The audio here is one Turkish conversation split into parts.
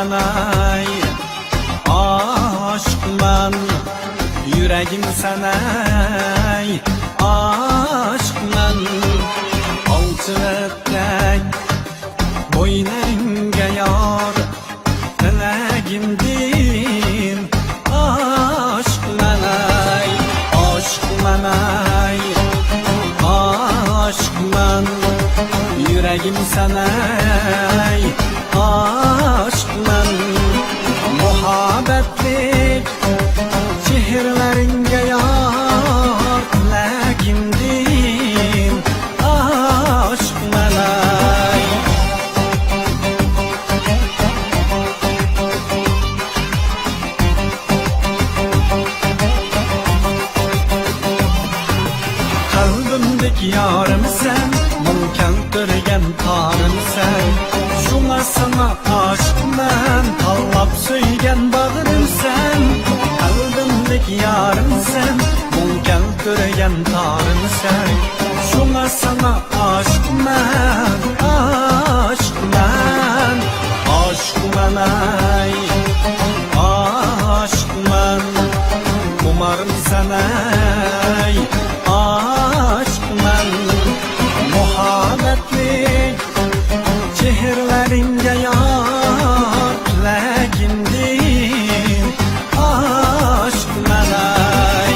men ay, aşk men, yüreğim sana ay, aşk men. Alçıvetlek boynunga yar, dilagimdin aşk men ay, aşk men ay, aşk men, yüreğim sana ay, aşk men. Muhabbetlik çehirleringe yar, dilagimdin aşk men ay. Kalbimdeki yarım sen, mümkentürgen tarım sen. Şuna sana aşk men, tallap söygen bağırım sen. Kalbimdeki yarım sen, mümkentürgen tarım sen. Şuna sana aşk men, aşk men, aşk men ay, aşk men. Umarım sana ay, aşk men. Muhabbetlik çehirleringe yar, dilagimdin aşk men ay.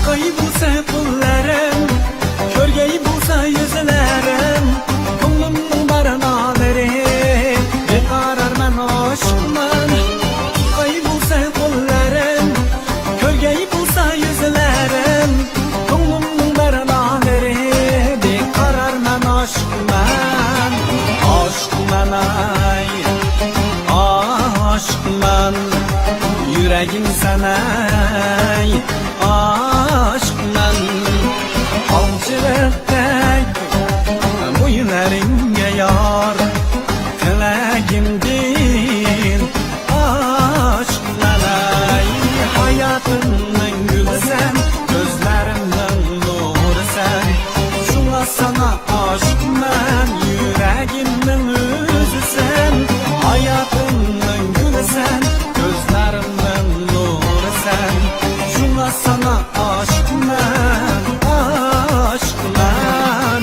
Kaybolsa kullarım, körgeyi bulsa yüzlerim, ko'nglimning barnolari beqaror men aşkman. Kaybolsa kullarım, körgeyi bulsa yüzlerim, ko'nglimning barnolari beqaror men aşkman. Aşk men ay, aşk men, yüreğim sana ay, aşk men. Alçıvetlek boynunga yar, dilagimdin aşk men ay. Hayatımning gülü sen, gözlerimning nuri sen. Şuna sana aşk men, yüreğimning özü sen. Hayatımning gülü sen, gözlerimning nuri sen. Şuna sana aşk men, aşk men,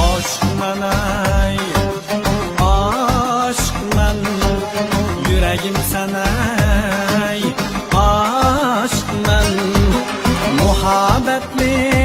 aşk men ay, aşk men. Yüreğim sana ay, aşk men. Muhabbetlik